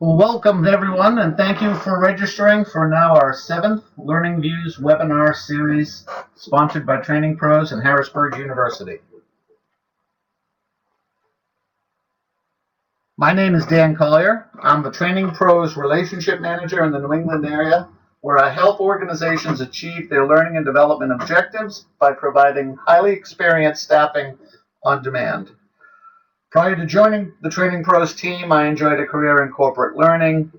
Well, welcome everyone, and thank you for registering for now our 7th Learning Views webinar series sponsored by TrainingPros and Harrisburg University. My name is Dan Collier. I'm the TrainingPros Relationship Manager in the New England area, where I help organizations achieve their learning and development objectives by providing highly experienced staffing on demand. Prior to joining the TrainingPros team, I enjoyed a career in corporate learning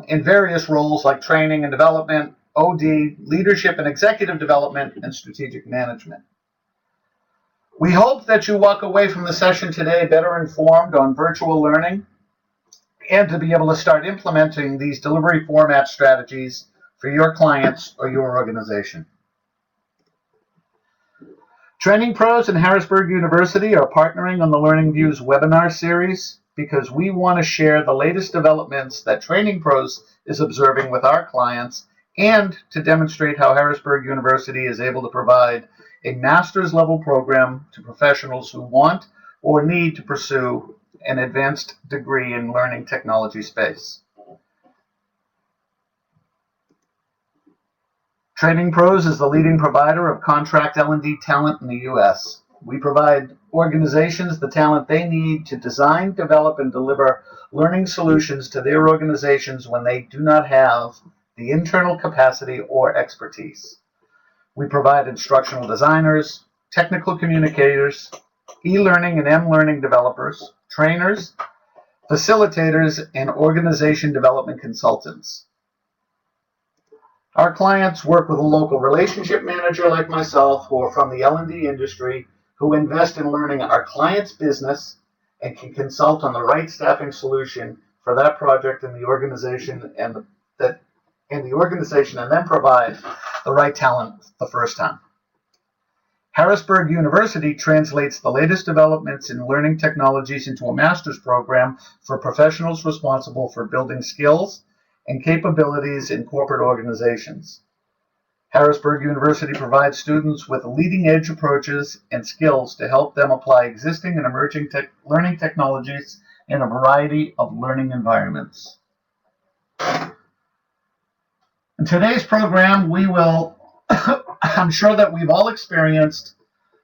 in various roles like training and development, OD, leadership and executive development, and strategic management. We hope that you walk away from the session today better informed on virtual learning and to be able to start implementing these delivery format strategies for your clients or your organization. TrainingPros and Harrisburg University are partnering on the Learning Views webinar series because we want to share the latest developments that TrainingPros is observing with our clients and to demonstrate how Harrisburg University is able to provide a master's level program to professionals who want or need to pursue an advanced degree in learning technology space. TrainingPros is the leading provider of contract L&D talent in the U.S. We provide organizations the talent they need to design, develop, and deliver learning solutions to their organizations when they do not have the internal capacity or expertise. We provide instructional designers, technical communicators, e-learning and m-learning developers, trainers, facilitators, and organization development consultants. Our clients work with a local relationship manager like myself who are from the L&D industry who invest in learning our client's business and can consult on the right staffing solution for that project in the organization and then provide the right talent the first time. Harrisburg University translates the latest developments in learning technologies into a master's program for professionals responsible for building skills and capabilities in corporate organizations. Harrisburg University provides students with leading-edge approaches and skills to help them apply existing and emerging learning technologies in a variety of learning environments. In today's program, we will, I'm sure that we've all experienced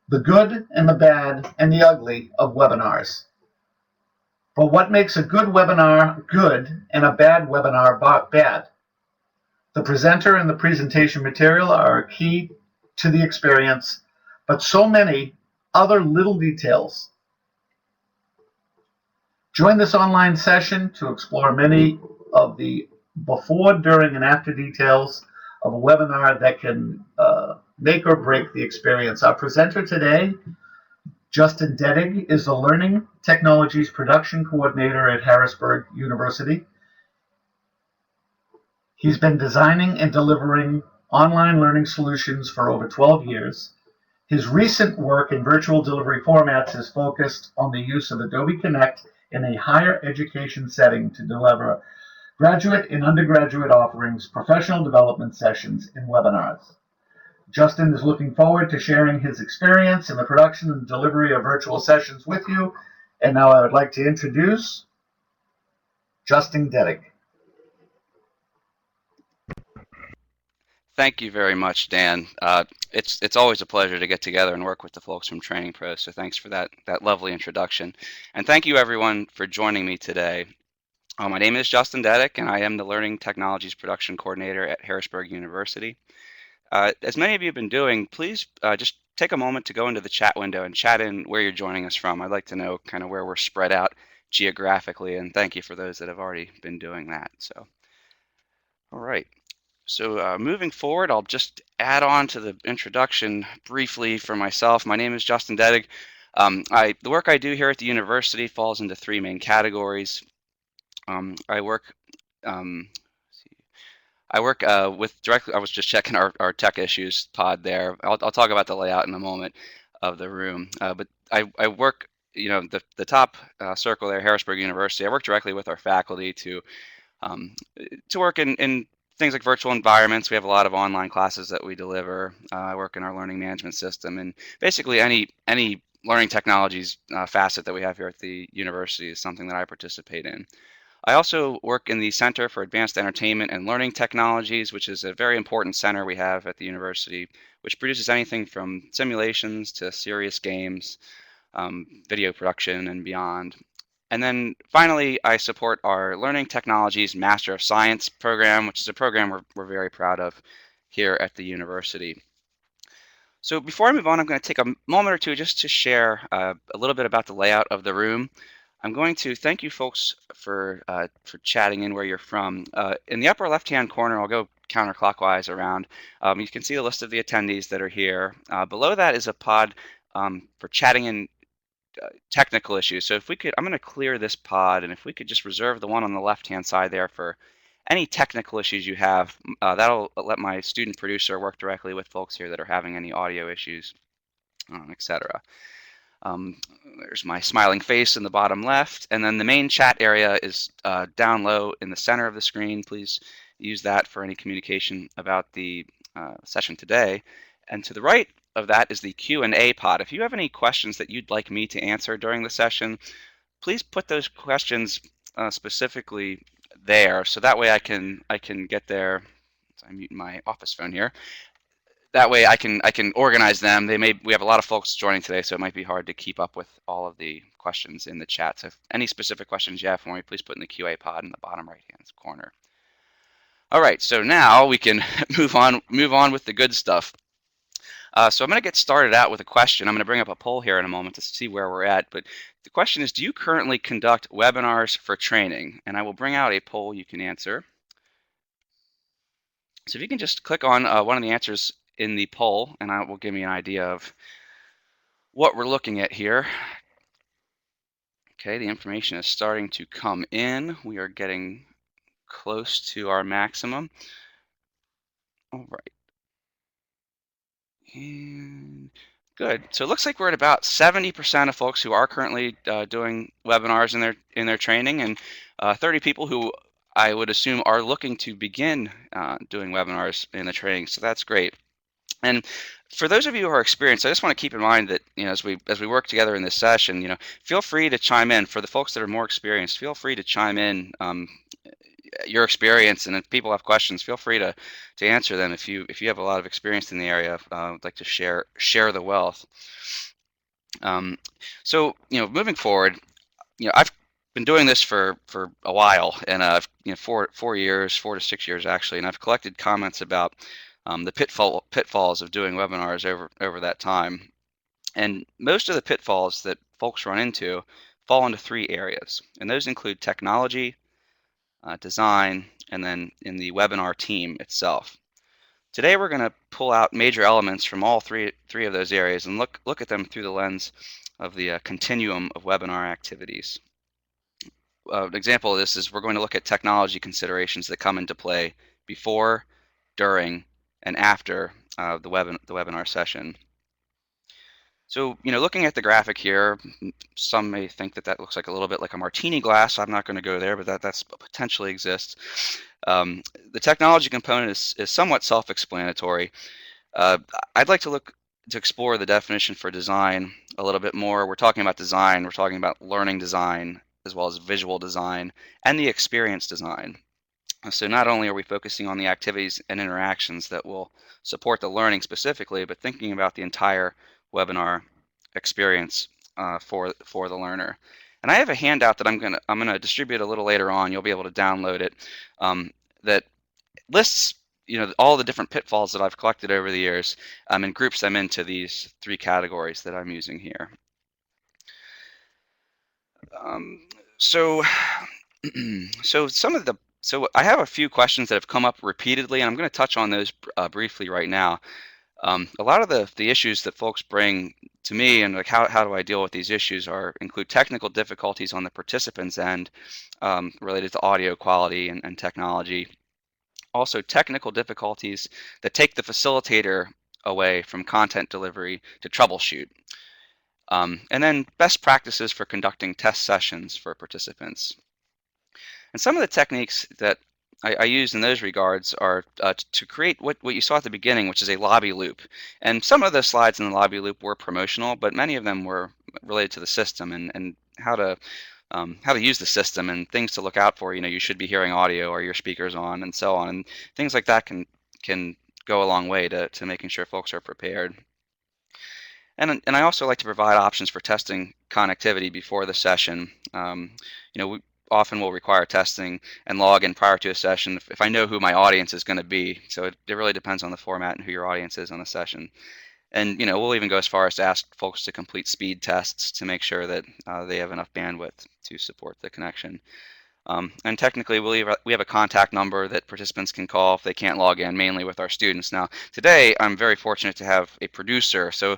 the good and the bad and the ugly of webinars. But what makes a good webinar good and a bad webinar bad? The presenter and the presentation material are key to the experience, but so many other little details. Join this online session to explore many of the before, during, and after details of a webinar that can make or break the experience. Our presenter today, Justin Denny, is the Learning Technologies Production Coordinator at Harrisburg University. He's been designing and delivering online learning solutions for over 12 years. His recent work in virtual delivery formats is focused on the use of Adobe Connect in a higher education setting to deliver graduate and undergraduate offerings, professional development sessions, and webinars. Justin is looking forward to sharing his experience in the production and delivery of virtual sessions with you. And now I would like to introduce Justin Denny. Thank you very much, Dan. It's always a pleasure to get together and work with the folks from TrainingPros, so thanks for that lovely introduction. And thank you everyone for joining me today. My name is Justin Denny, and I am the Learning Technologies Production Coordinator at Harrisburg University. As many of you have been doing, please just take a moment to go into the chat window and chat in where you're joining us from. I'd like to know kind of where we're spread out geographically, and thank you for those that have already been doing that. So, all right. So moving forward, I'll just add on to the introduction briefly for myself. My name is Justin Denny. The work I do here at the university falls into 3 main categories. I work with directly. I was just checking our tech issues pod there. I'll talk about the layout in a moment of the room. But I work, the top circle there, Harrisburg University. I work directly with our faculty to work in things like virtual environments. We have a lot of online classes that we deliver. I work in our learning management system, and basically any learning technologies facet that we have here at the university is something that I participate in. I also work in the Center for Advanced Entertainment and Learning Technologies, which is a very important center we have at the university, which produces anything from simulations to serious games, video production, and beyond. And then finally, I support our Learning Technologies Master of Science program, which is a program we're very proud of here at the university. So before I move on, I'm going to take a moment or two just to share a little bit about the layout of the room. I'm going to thank you folks for chatting in where you're from. In the upper left-hand corner, I'll go counterclockwise around. You can see the list of the attendees that are here. Below that is a pod for chatting in technical issues. So if we could, I'm going to clear this pod, and if we could just reserve the one on the left-hand side there for any technical issues you have, that'll let my student producer work directly with folks here that are having any audio issues, etc. There's my smiling face in the bottom left, and then the main chat area is down low in the center of the screen. Please use that for any communication about the session today. And to the right of that is the Q&A pod. If you have any questions that you'd like me to answer during the session, please put those questions specifically there, so that way I can get there. So I'm muting my office phone here. That way I can organize them. We have a lot of folks joining today, so it might be hard to keep up with all of the questions in the chat. So if any specific questions you have for me, please put in the QA pod in the bottom right-hand corner. All right, so now we can move on with the good stuff. So I'm going to get started out with a question. I'm going to bring up a poll here in a moment to see where we're at. But the question is, do you currently conduct webinars for training? And I will bring out a poll you can answer. So if you can just click on one of the answers in the poll, and it will give me an idea of what we're looking at here. Okay, the information is starting to come in. We are getting close to our maximum. All right. And good. So it looks like we're at about 70% of folks who are currently doing webinars in their training, and 30 people who I would assume are looking to begin doing webinars in the training. So that's great. And for those of you who are experienced, I just want to keep in mind that as we work together in this session, feel free to chime in. For the folks that are more experienced, feel free to chime in your experience, and if people have questions, feel free to answer them. If you have a lot of experience in the area, I'd like to share the wealth. So moving forward, I've been doing this for a while, and 4 years, 4 to 6 years actually, and I've collected comments about the pitfalls of doing webinars over that time. And most of the pitfalls that folks run into fall into 3 areas, and those include technology, design, and then in the webinar team itself. Today we're going to pull out major elements from all three of those areas and look at them through the lens of the continuum of webinar activities. An example of this is we're going to look at technology considerations that come into play before, during, and after the webinar session. So, looking at the graphic here, some may think that looks like a little bit like a martini glass. I'm not going to go there, but that's potentially exists. The technology component is somewhat self-explanatory. I'd like to explore the definition for design a little bit more. We're talking about design. We're talking about learning design, as well as visual design, and the experience design. So not only are we focusing on the activities and interactions that will support the learning specifically, but thinking about the entire webinar experience for the learner. And I have a handout that I'm gonna distribute a little later on. You'll be able to download it. That lists all the different pitfalls that I've collected over the years, and groups them into these 3 categories that I'm using here. So I have a few questions that have come up repeatedly, and I'm going to touch on those briefly right now. A lot of the issues that folks bring to me, and like how do I deal with these issues, include technical difficulties on the participants' end related to audio quality and technology. Also, technical difficulties that take the facilitator away from content delivery to troubleshoot. And then best practices for conducting test sessions for participants. And some of the techniques that I use in those regards are to create what you saw at the beginning, which is a lobby loop. And some of the slides in the lobby loop were promotional, but many of them were related to the system and how to how to use the system and things to look out for. You should be hearing audio, or your speakers on, and so on, and things like that can go a long way to making sure folks are prepared. And I also like to provide options for testing connectivity before the session. We often will require testing and log in prior to a session if I know who my audience is going to be. So it really depends on the format and who your audience is on the session. And we'll even go as far as to ask folks to complete speed tests to make sure that they have enough bandwidth to support the connection. And technically, we have a contact number that participants can call if they can't log in, mainly with our students. Now, today, I'm very fortunate to have a producer. So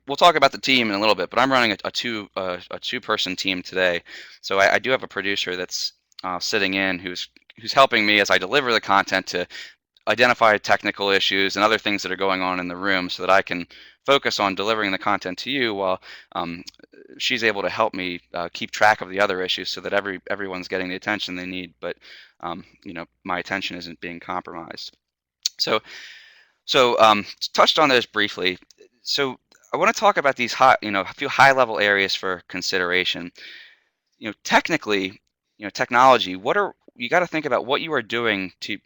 we'll talk about the team in a little bit, but I'm running a two-person team today. So I do have a producer that's sitting in who's helping me as I deliver the content to identify technical issues and other things that are going on in the room so that I can focus on delivering the content to you while she's able to help me keep track of the other issues so that everyone's getting the attention they need, but my attention isn't being compromised. So touched on those briefly. So I want to talk about these a few high-level areas for consideration. Technically, technology. You got to think about what you are doing to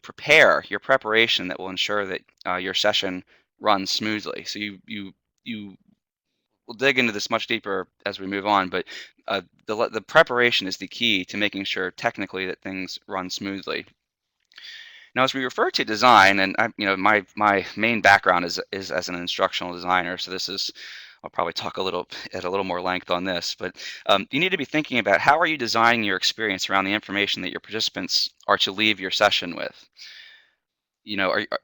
prepare your preparation that will ensure that your session runs smoothly. So we'll dig into this much deeper as we move on, but the preparation is the key to making sure technically that things run smoothly. Now, as we refer to design, and my main background is as an instructional designer, so I'll probably talk at a little more length on this, but you need to be thinking about how are you designing your experience around the information that your participants are to leave your session with.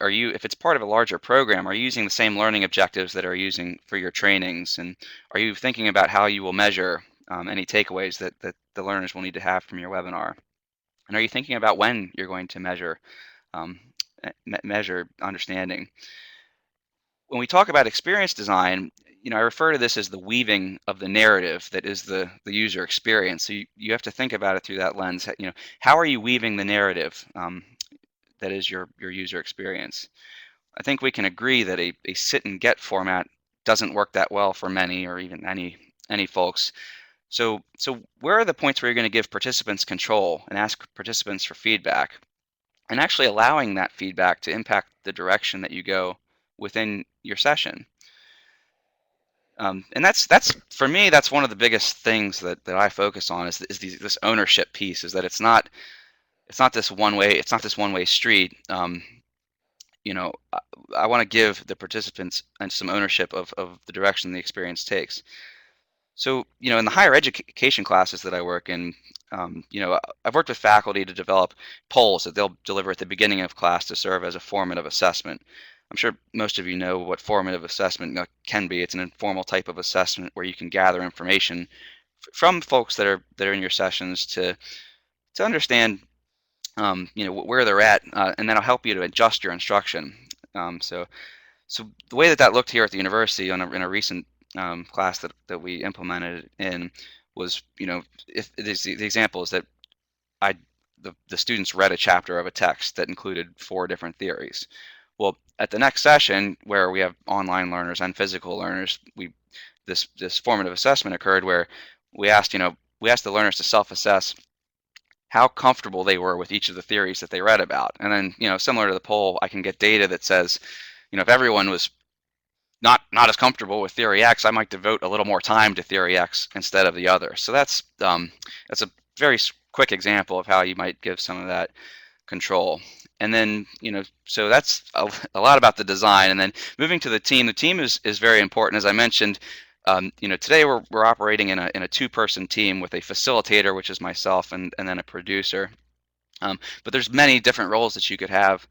Are you, if it's part of a larger program, are you using the same learning objectives that are using for your trainings? And are you thinking about how you will measure any takeaways that the learners will need to have from your webinar? And are you thinking about when you're going to measure understanding? When we talk about experience design, I refer to this as the weaving of the narrative that is the user experience. So you have to think about it through that lens. How are you weaving the narrative that is your user experience? I think we can agree that a sit and get format doesn't work that well for many or even any folks. So where are the points where you're going to give participants control and ask participants for feedback, and actually allowing that feedback to impact the direction that you go within your session? And that's for me, that's one of the biggest things that I focus on is this ownership piece. Is that it's not this one way street. I want to give the participants some ownership of the direction the experience takes. So, in the higher education classes that I work in, I've worked with faculty to develop polls that they'll deliver at the beginning of class to serve as a formative assessment. I'm sure most of you know what formative assessment can be. It's an informal type of assessment where you can gather information from folks that are in your sessions to understand where they're at, and that'll help you to adjust your instruction. So the way that looked here at the university in a recent class that we implemented in was, if the example is that the students read a chapter of a text that included 4 different theories. Well, at the next session, where we have online learners and physical learners, this formative assessment occurred where we asked the learners to self-assess how comfortable they were with each of the theories that they read about. And then, similar to the poll, I can get data that says, if everyone was not as comfortable with theory X, I might devote a little more time to theory X instead of the other. So that's a very quick example of how you might give some of that control. And then, so that's a lot about the design. And then moving to the team is very important. As I mentioned, today we're operating in a 2-person team with a facilitator, which is myself, and then a producer. But there's many different roles that you could have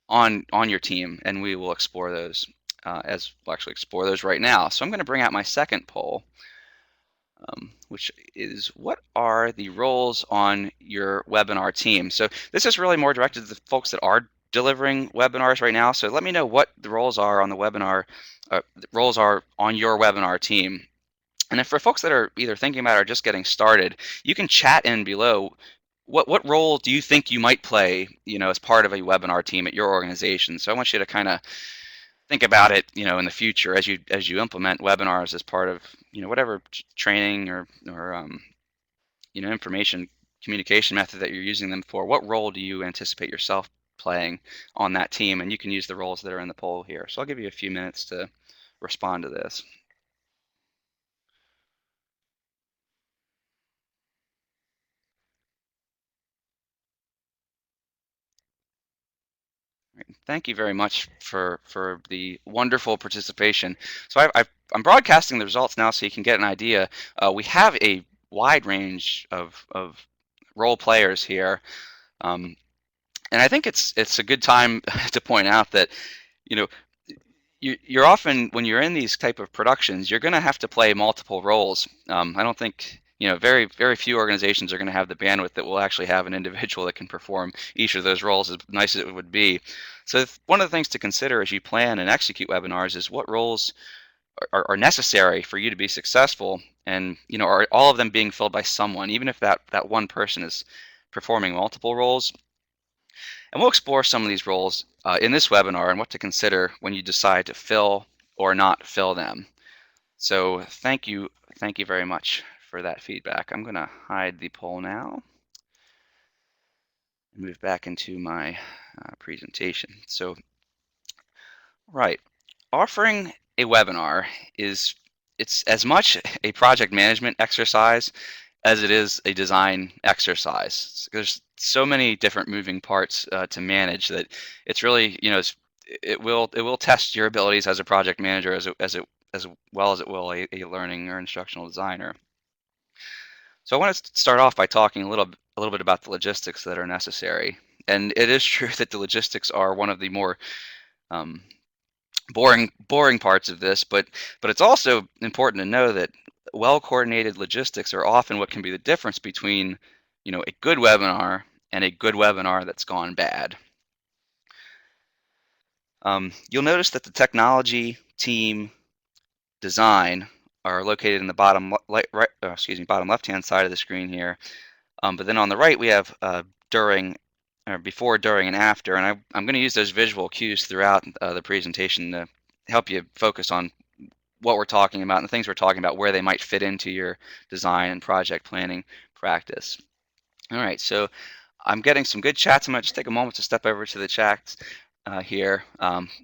on your team, and we will explore those as we'll actually explore those right now. So I'm going to bring out my second poll, which is, what are the roles on your webinar team? So this is really more directed to the folks that are delivering webinars right now. So let me know what the roles are on the webinar, roles are on your webinar team. And if for folks that are either thinking about it or just getting started, you can chat in below. What role do you think you might play, as part of a webinar team at your organization? So I want you to kind of think about it, in the future as you implement webinars as part of, whatever training or information communication method that you're using them for, what role do you anticipate yourself playing on that team? And you can use the roles that are in the poll here. So I'll give you a few minutes to respond to this. Thank you very much for the wonderful participation. So I'm broadcasting the results now so you can get an idea. We have a wide range of role players here. And I think it's a good time to point out that, you know, you're often, when you're in these type of productions, you're going to have to play multiple roles. I don't think, very, very few organizations are going to have the bandwidth that will actually have an individual that can perform each of those roles, as nice as it would be. So one of the things to consider as you plan and execute webinars is what roles are necessary for you to be successful, and are all of them being filled by someone, even if that one person is performing multiple roles. And we'll explore some of these roles in this webinar and what to consider when you decide to fill or not fill them. So thank you very much for that feedback. I'm going to hide the poll now and move back into my presentation. So, right, offering a webinar it's as much a project management exercise as it is a design exercise. There's so many different moving parts to manage that it's really, it will test your abilities as a project manager as well as it will a learning or instructional designer. So I want to start off by talking a little bit about the logistics that are necessary. And it is true that the logistics are one of the more boring parts of this, but it's also important to know that well-coordinated logistics are often what can be the difference between, a good webinar and a good webinar that's gone bad. You'll notice that the technology, team, design are located in the bottom left-hand side of the screen here. But then on the right we have during, or before, during, and after, and I'm going to use those visual cues throughout the presentation to help you focus on what we're talking about and the things we're talking about, where they might fit into your design and project planning practice. All right, so I'm getting some good chats. I'm going to just take a moment to step over to the chats here.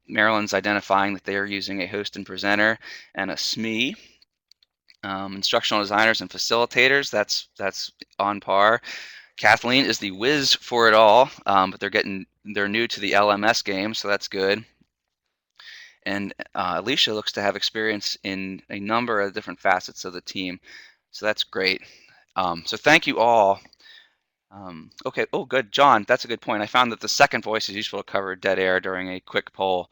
Marilyn's identifying that they are using a host and presenter and a SME. Instructional designers and facilitators, that's on par. Kathleen is the whiz for it all, but they're new to the LMS game, so that's good. And Alicia looks to have experience in a number of different facets of the team, so that's great. So thank you all. Okay, oh good, John, that's a good point. I found that the second voice is useful to cover dead air during a quick poll.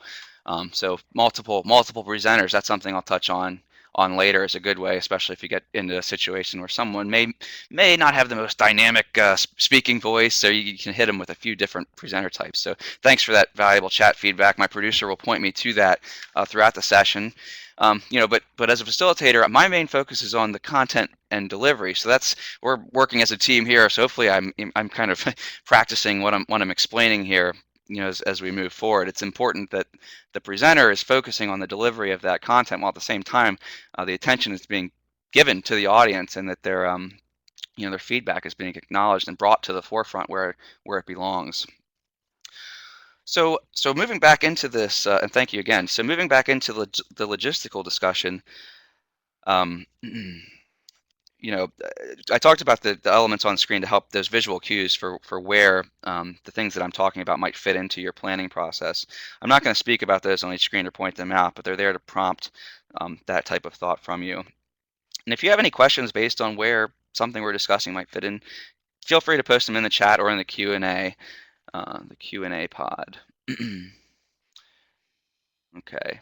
So multiple presenters, that's something I'll touch on later is a good way, especially if you get into a situation where someone may not have the most dynamic speaking voice, so you can hit them with a few different presenter types. So thanks for that valuable chat feedback. My producer will point me to that throughout the session. But as a facilitator, my main focus is on the content and delivery. So we're working as a team here. So hopefully I'm kind of practicing what I'm explaining here. As we move forward, it's important that the presenter is focusing on the delivery of that content, while at the same time the attention is being given to the audience, and that their feedback is being acknowledged and brought to the forefront where it belongs. So moving back into this, and thank you again. So moving back into the logistical discussion, I talked about the elements on screen to help those visual cues for where the things that I'm talking about might fit into your planning process. I'm not going to speak about those on each screen or point them out, but they're there to prompt that type of thought from you. And if you have any questions based on where something we're discussing might fit in, feel free to post them in the chat or in the Q&A pod. Okay.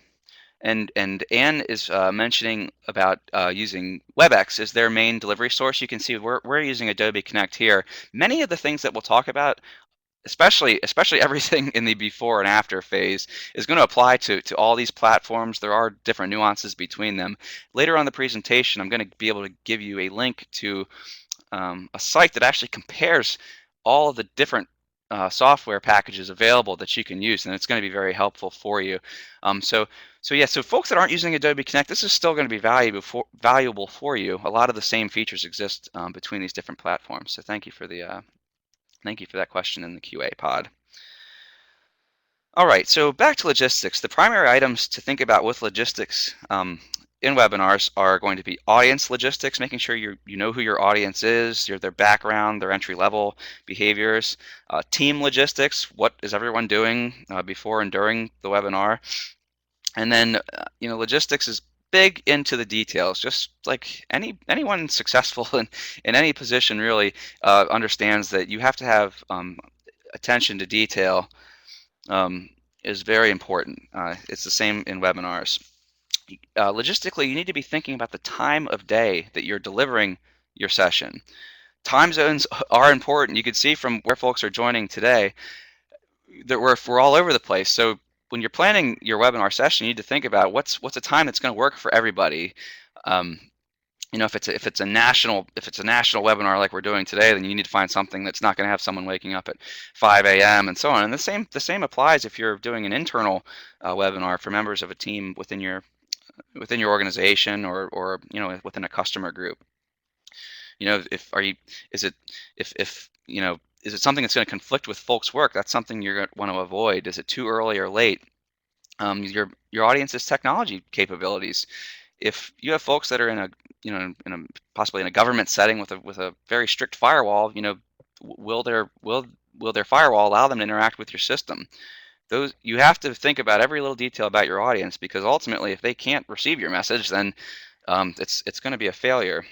And Anne is mentioning about using WebEx as their main delivery source. You can see we're using Adobe Connect here. Many of the things that we'll talk about, especially everything in the before and after phase, is going to apply to all these platforms. There are different nuances between them. Later on in the presentation, I'm going to be able to give you a link to a site that actually compares all of the different software packages available that you can use, and it's going to be very helpful for you. So folks that aren't using Adobe Connect, this is still going to be valuable for you. A lot of the same features exist between these different platforms. So thank you for that question in the QA pod. All right, so back to logistics. The primary items to think about with logistics in webinars are going to be audience logistics, making sure you know who your audience is, their background, their entry level behaviors. Team logistics, what is everyone doing before and during the webinar? And then logistics is big into the details. Just like anyone successful in any position really understands that you have to have attention to detail is very important. It's the same in webinars. Logistically, you need to be thinking about the time of day that you're delivering your session. Time zones are important. You can see from where folks are joining today that we're all over the place. So when you're planning your webinar session, you need to think about what's a time that's going to work for everybody. If it's a national webinar like we're doing today, then you need to find something that's not going to have someone waking up at 5 a.m. and so on. And the same applies if you're doing an internal webinar for members of a team within your organization or within a customer group. Is it something that's going to conflict with folks' work? That's something you're going to want to avoid. Is it too early or late? Your audience's technology capabilities. If you have folks that are possibly in a government setting with a very strict firewall, will their firewall allow them to interact with your system? You have to think about every little detail about your audience, because ultimately, if they can't receive your message, then it's going to be a failure.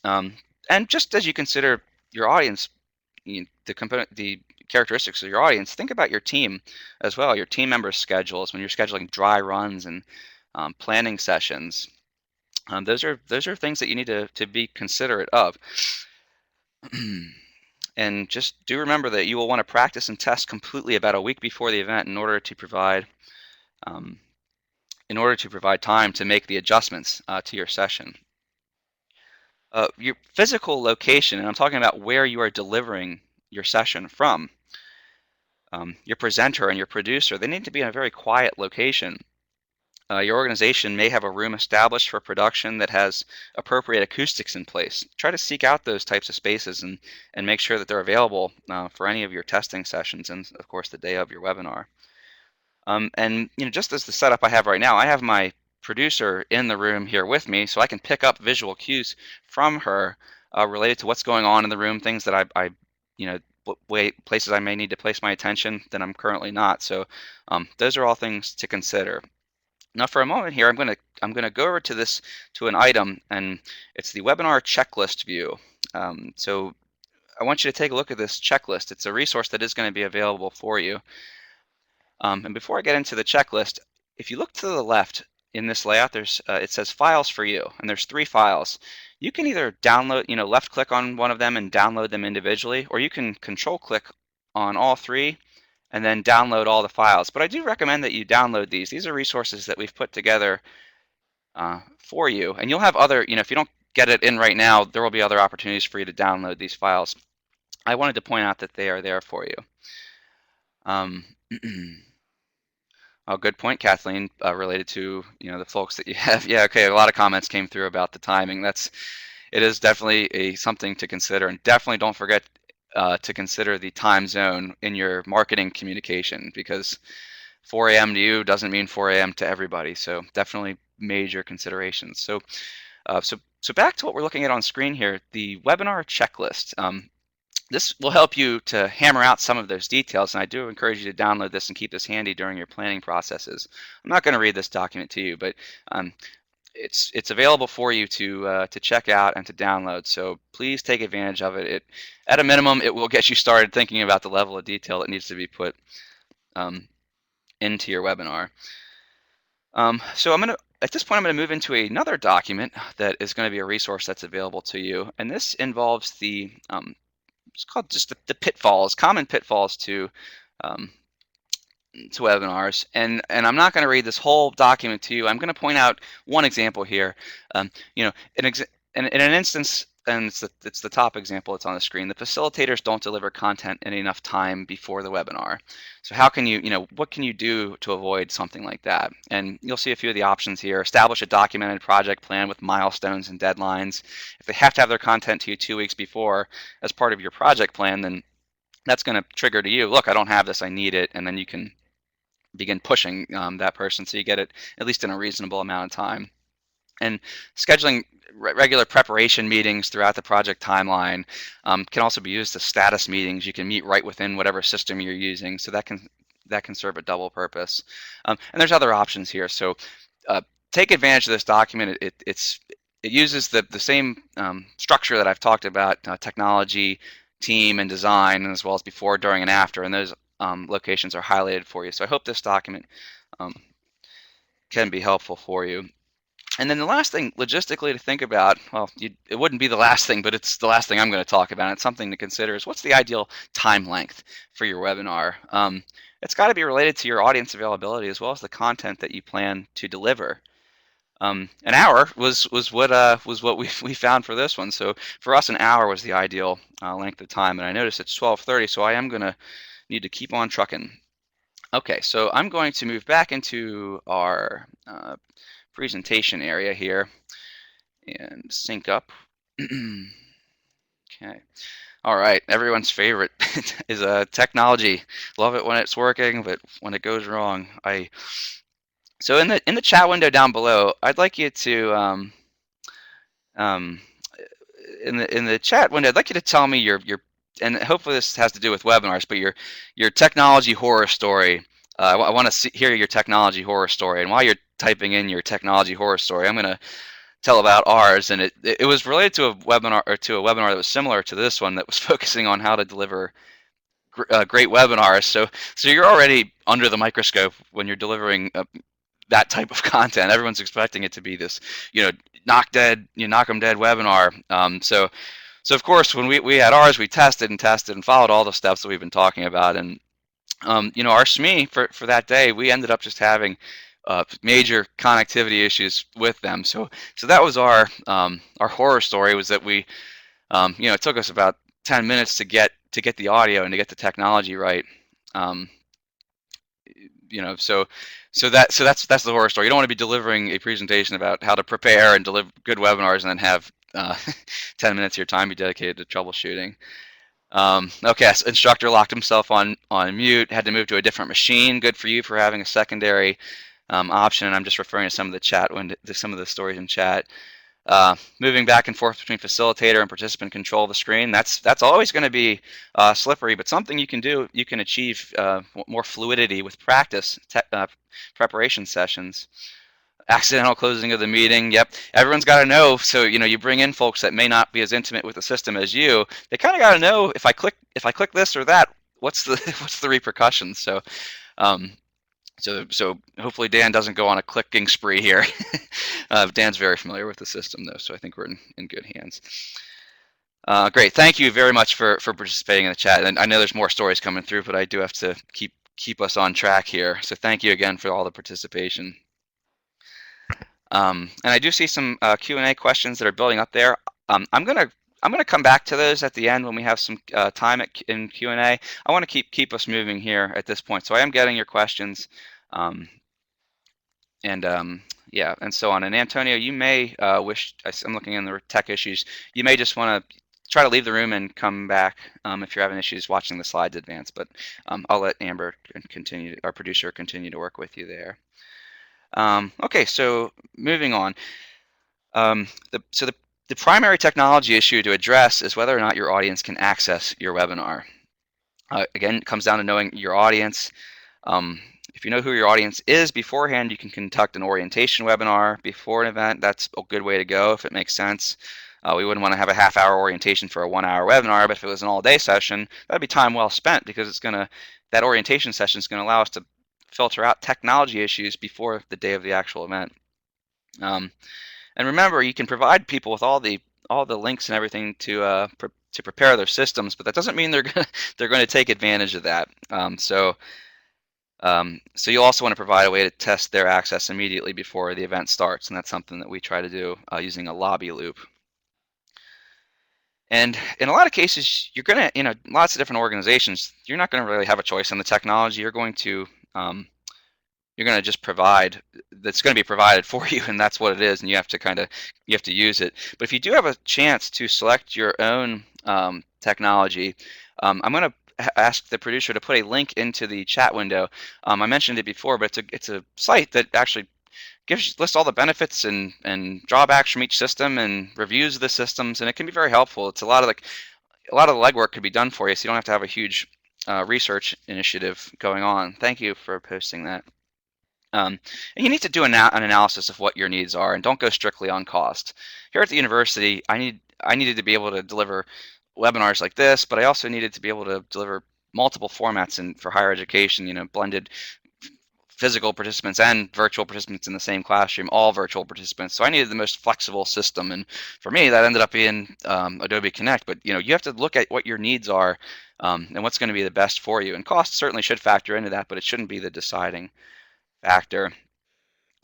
And just as you consider your audience, the characteristics of your audience, think about your team as well. Your team members' schedules when you're scheduling dry runs and planning sessions. Those are things that you need to be considerate of. And just do remember that you will want to practice and test completely about a week before the event in order to provide time to make the adjustments to your session. Your physical location, and I'm talking about where you are delivering your session from. Your presenter and your producer, they need to be in a very quiet location. Your organization may have a room established for production that has appropriate acoustics in place. Try to seek out those types of spaces and make sure that they're available for any of your testing sessions and, of course, the day of your webinar. And just as the setup I have right now, I have my producer in the room here with me, so I can pick up visual cues from her related to what's going on in the room, things that I places I may need to place my attention that I'm currently not. So those are all things to consider. Now, for a moment here, I'm going to go over to an item, and it's the webinar checklist view. So I want you to take a look at this checklist. It's a resource that is going to be available for you. And before I get into the checklist, if you look to the left in this layout, it says Files for You, and there's 3 files. You can either download, left click on one of them and download them individually, or you can control click on all 3 and then download all the files. But I do recommend that you download these. These are resources that we've put together for you, and you'll have other, if you don't get it in right now, there will be other opportunities for you to download these files. I wanted to point out that they are there for you. Oh, good point, Kathleen, related to the folks that you have. Yeah, okay, a lot of comments came through about the timing. It is definitely something to consider, and definitely don't forget to consider the time zone in your marketing communication, because 4 a.m. to you doesn't mean 4 a.m. to everybody. So definitely major considerations. So back to what we're looking at on screen here, the webinar checklist. This will help you to hammer out some of those details, and I do encourage you to download this and keep this handy during your planning processes. I'm not going to read this document to you, but it's available for you to check out and to download. So please take advantage of it. At a minimum, it will get you started thinking about the level of detail that needs to be put into your webinar. So at this point, I'm going to move into another document that is going to be a resource that's available to you, and this involves it's called just the pitfalls, common pitfalls to webinars, and I'm not going to read this whole document to you. I'm going to point out one example here. In an instance and it's the top example that's on the screen, the facilitators don't deliver content in enough time before the webinar. So how can what can you do to avoid something like that? And you'll see a few of the options here. Establish a documented project plan with milestones and deadlines. If they have to have their content to you 2 weeks before as part of your project plan, then that's going to trigger to you, look, I don't have this, I need it, and then you can begin pushing that person so you get it at least in a reasonable amount of time. And scheduling regular preparation meetings throughout the project timeline can also be used as status meetings. You can meet right within whatever system you're using, so that can serve a double purpose. And there's other options here. So take advantage of this document. It uses the same structure that I've talked about: technology, team, and design, as well as before, during, and after. And those locations are highlighted for you. So I hope this document can be helpful for you. And then the last thing logistically to think about, well, it wouldn't be the last thing, but it's the last thing I'm going to talk about. It's something to consider is what's the ideal time length for your webinar? It's got to be related to your audience availability as well as the content that you plan to deliver. An hour was what we found for this one. So for us, an hour was the ideal length of time. And I noticed it's 12:30, so I am going to need to keep on trucking. Okay, so I'm going to move back into our presentation area here and sync up. Okay. All right, everyone's favorite is technology. Love it when it's working, but when it goes wrong, so in the chat window down below, I'd like you to in the chat window, I'd like you to tell me your and hopefully this has to do with webinars, but your technology horror story. I want to hear your technology horror story, and while you're typing in your technology horror story, I'm going to tell about ours, and it was related to a webinar that was similar to this one that was focusing on how to deliver great webinars. So you're already under the microscope when you're delivering that type of content. Everyone's expecting it to be this, knock them dead webinar. So of course, when we had ours, we tested and followed all the steps that we've been talking about, and our SME for that day, we ended up just having major connectivity issues with them. So that was our horror story, was that we, it took us about 10 minutes to get the audio and to get the technology right. So that's the horror story. You don't want to be delivering a presentation about how to prepare and deliver good webinars and then have 10 minutes of your time be dedicated to troubleshooting. Okay, so instructor locked himself on mute, had to move to a different machine. Good for you for having a secondary option. And I'm just referring to some of the chat, some of the stories in chat. Moving back and forth between facilitator and participant control of the screen. That's always going to be slippery, but something you can do. You can achieve more fluidity with practice preparation sessions. Accidental closing of the meeting. Yep, everyone's got to know. So you bring in folks that may not be as intimate with the system as you. They kind of got to know, if I click this or that, what's the repercussions. So so hopefully Dan doesn't go on a clicking spree here. Dan's very familiar with the system though, so I think we're in good hands. Great, thank you very much for participating in the chat. And I know there's more stories coming through, but I do have to keep us on track here. So thank you again for all the participation. And I do see some Q&A questions that are building up there. I'm gonna come back to those at the end when we have some time in Q&A. I want to keep us moving here at this point. So I am getting your questions, yeah, and so on. And Antonio, you may wish. I'm looking in the tech issues. You may just want to try to leave the room and come back if you're having issues watching the slides advance. But I'll let Amber continue, our producer, continue to work with you there. Okay, so moving on. The primary technology issue to address is whether or not your audience can access your webinar. Again, it comes down to knowing your audience. If you know who your audience is beforehand, you can conduct an orientation webinar before an event. That's a good way to go if it makes sense. We wouldn't want to have a half-hour orientation for a 1-hour webinar, but if it was an all-day session, that'd be time well spent, because that orientation session is going to allow us to filter out technology issues before the day of the actual event. And remember, you can provide people with all the links and everything to prepare their systems, but that doesn't mean they're going to take advantage of that. So you'll also want to provide a way to test their access immediately before the event starts, and that's something that we try to do using a lobby loop. And in a lot of cases, you're going to, lots of different organizations, you're not going to really have a choice in the technology. You're going to just provide, that's going to be provided for you, and that's what it is, and you have to use it. But if you do have a chance to select your own technology, I'm going to ask the producer to put a link into the chat window. I mentioned it before, but it's a site that actually lists all the benefits and drawbacks from each system and reviews the systems, and it can be very helpful. It's a lot of the legwork could be done for you, so you don't have to have a huge research initiative going on. Thank you for posting that. And you need to do an analysis of what your needs are, and don't go strictly on cost. Here at the university, I needed to be able to deliver webinars like this, but I also needed to be able to deliver multiple formats for higher education, blended physical participants and virtual participants in the same classroom, all virtual participants. So I needed the most flexible system, and for me, that ended up being Adobe Connect. But you have to look at what your needs are and what's going to be the best for you. And cost certainly should factor into that, but it shouldn't be the deciding factor.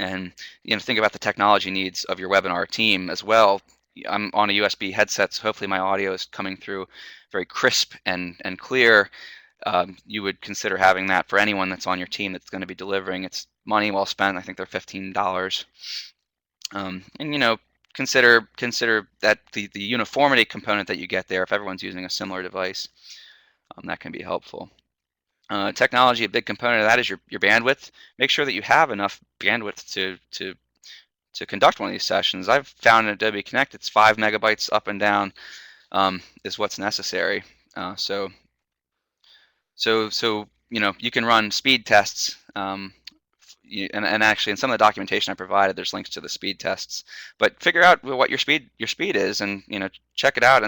And think about the technology needs of your webinar team as well. I'm on a USB headset, so hopefully my audio is coming through very crisp and clear. You would consider having that for anyone that's on your team that's going to be delivering. It's money well spent. I think they're $15. And consider that the uniformity component that you get there, if everyone's using a similar device, that can be helpful. Technology, a big component of that is your bandwidth. Make sure that you have enough bandwidth to conduct one of these sessions. I've found in Adobe Connect it's 5 megabytes up and down is what's necessary. So you can run speed tests, and actually in some of the documentation I provided, there's links to the speed tests. But figure out what your speed is, and check it out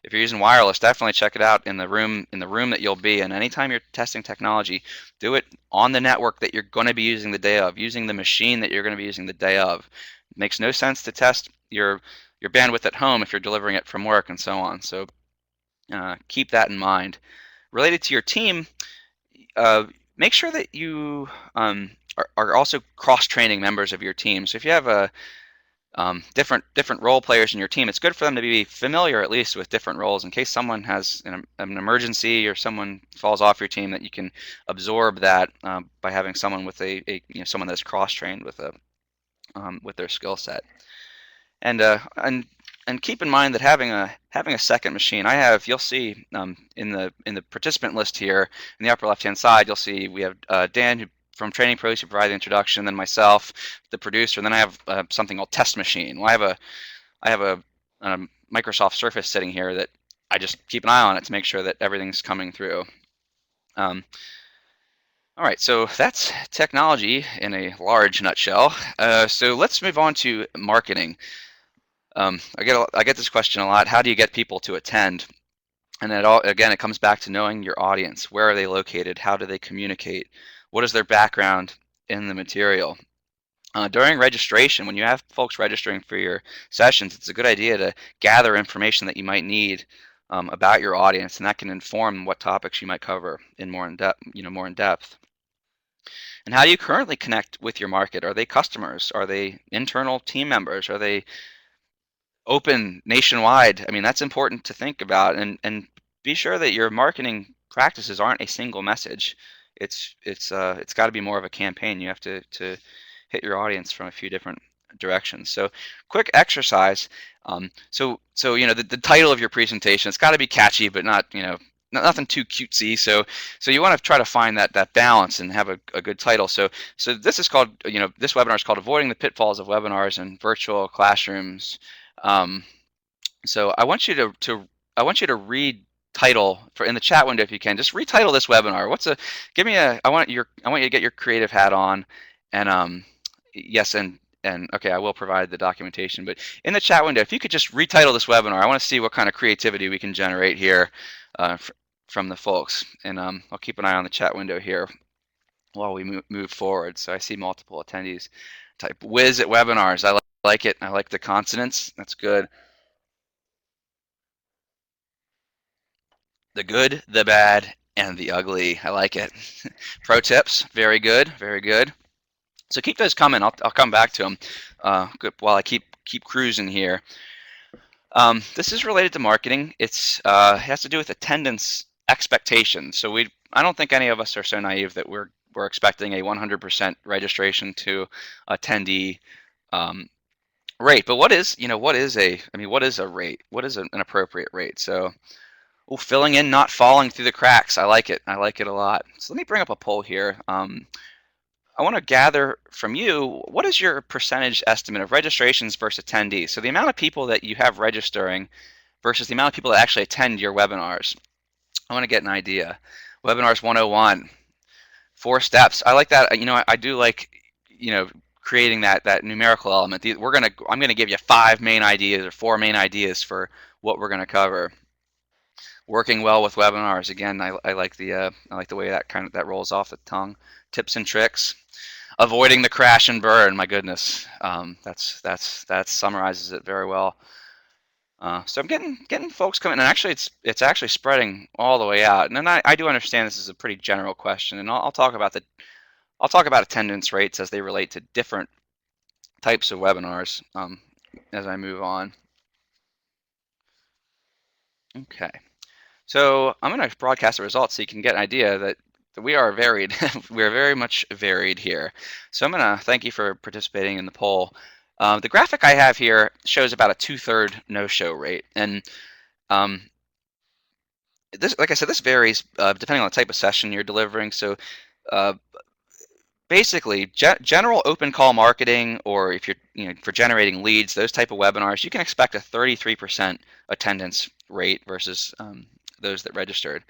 if you're using wireless, definitely check it out in the room that you'll be in. Anytime you're testing technology, do it on the network that you're going to be using the day of, using the machine that you're going to be using the day of. It makes no sense to test your bandwidth at home if you're delivering it from work and so on. So keep that in mind. Related to your team, make sure that you are also cross-training members of your team. So if you have different role players in your team, it's good for them to be familiar at least with different roles in case someone has an emergency or someone falls off your team, that you can absorb that by having someone with someone that's cross-trained with their skill set. And keep in mind that having a second machine, you'll see in the participant list here in the upper left-hand side, you'll see we have Dan from TrainingPros who provide the introduction, then myself, the producer, and then I have something called Test Machine. Well, I have a Microsoft Surface sitting here that I just keep an eye on it to make sure that everything's coming through. All right, so that's technology in a large nutshell. So let's move on to marketing. I get this question a lot. How do you get people to attend? And again, it comes back to knowing your audience. Where are they located? How do they communicate? What is their background in the material? During registration, when you have folks registering for your sessions, it's a good idea to gather information that you might need about your audience, and that can inform what topics you might cover more in depth. And how do you currently connect with your market? Are they customers? Are they internal team members? Are they open nationwide? I mean, that's important to think about, and be sure that your marketing practices aren't a single message. It's got to be more of a campaign. You have to hit your audience from a few different directions. So quick exercise. So the title of your presentation, it's got to be catchy, but not nothing too cutesy. So you want to try to find that balance and have a good title. So this is called, this webinar is called Avoiding the Pitfalls of Webinars in Virtual Classrooms. So I want you to read title in the chat window if you can. Just retitle this webinar. I want you to get your creative hat on, and yes, and okay, I will provide the documentation, but in the chat window, if you could just retitle this webinar, I want to see what kind of creativity we can generate here from the folks, and I'll keep an eye on the chat window here while we move forward. So I see multiple attendees type whiz at webinars. I like it. I like the consonants. That's good. The good, the bad, and the ugly. I like it. Pro tips. Very good. Very good. So keep those coming. I'll come back to them while I keep cruising here. This is related to marketing. It has to do with attendance expectations. So I don't think any of us are so naive that we're expecting a 100% registration to attendee rate. But what is what is a rate? What is an appropriate rate? So, filling in, not falling through the cracks. I like it. I like it a lot. So let me bring up a poll here. I want to gather from you, what is your percentage estimate of registrations versus attendees? So the amount of people that you have registering versus the amount of people that actually attend your webinars. I want to get an idea. Webinars 101, 4 steps. I like that. I do like, creating that numerical element. I'm gonna give you 5 main ideas or 4 main ideas for what we're gonna cover. Working well with webinars. Again, I like the way that rolls off the tongue. Tips and tricks. Avoiding the crash and burn. My goodness, that summarizes it very well. So I'm getting folks coming, and actually it's actually spreading all the way out. And then I do understand this is a pretty general question, and I'll talk about attendance rates as they relate to different types of webinars as I move on. Okay, so I'm going to broadcast the results so you can get an idea that we are varied. We are very much varied here. So I'm going to thank you for participating in the poll. The graphic I have here shows about a 2/3 no-show rate, and this, like I said, this varies depending on the type of session you're delivering. So basically, general open call marketing, or if you're for generating leads, those type of webinars, you can expect a 33% attendance rate versus those that registered.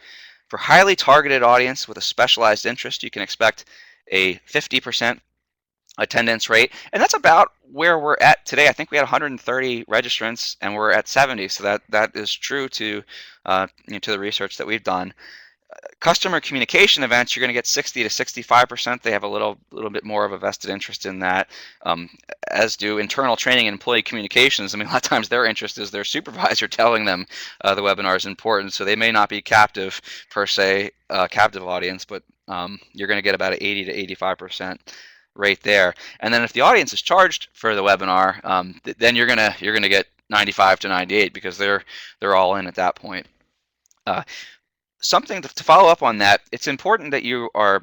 For highly targeted audience with a specialized interest, you can expect a 50% attendance rate, and that's about where we're at today. I think we had 130 registrants, and we're at 70, so that is true to to the research that we've done. Customer communication events, you're going to get 60 to 65%. They have a little bit more of a vested interest in that, as do internal training and employee communications. I mean, a lot of times their interest is their supervisor telling them the webinar is important, so they may not be captive per se, captive audience, but you're going to get about an 80 to 85% rate there. And then if the audience is charged for the webinar, then you're gonna get 95 to 98 because they're all in at that point. Something to follow up on that, it's important that you are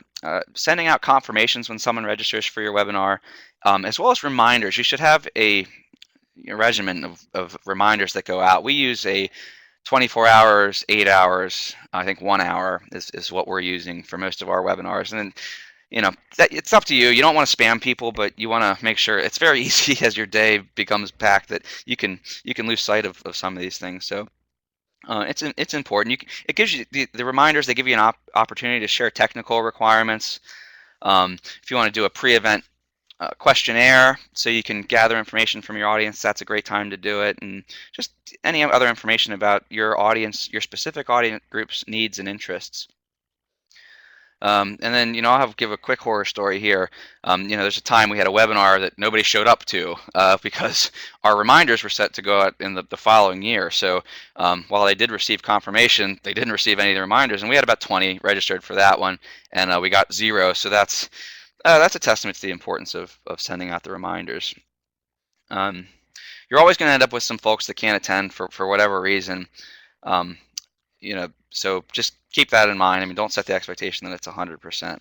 sending out confirmations when someone registers for your webinar, as well as reminders. You should have a regimen of reminders that go out. We use a 24 hours, 8 hours, I think 1 hour is what we're using for most of our webinars. And it's up to you. You don't want to spam people, but you want to make sure it's very easy as your day becomes packed that you can lose sight of some of these things. So it's important. It gives you the reminders. They give you an opportunity to share technical requirements. If you want to do a pre-event questionnaire so you can gather information from your audience, that's a great time to do it. And just any other information about your audience, your specific audience group's needs and interests. And then, I'll give a quick horror story here. There's a time we had a webinar that nobody showed up to because our reminders were set to go out in the following year. So while they did receive confirmation, they didn't receive any of the reminders, and we had about 20 registered for that one, and we got 0. So that's a testament to the importance of sending out the reminders. You're always going to end up with some folks that can't attend for whatever reason. So just keep that in mind. I mean, don't set the expectation that it's 100%,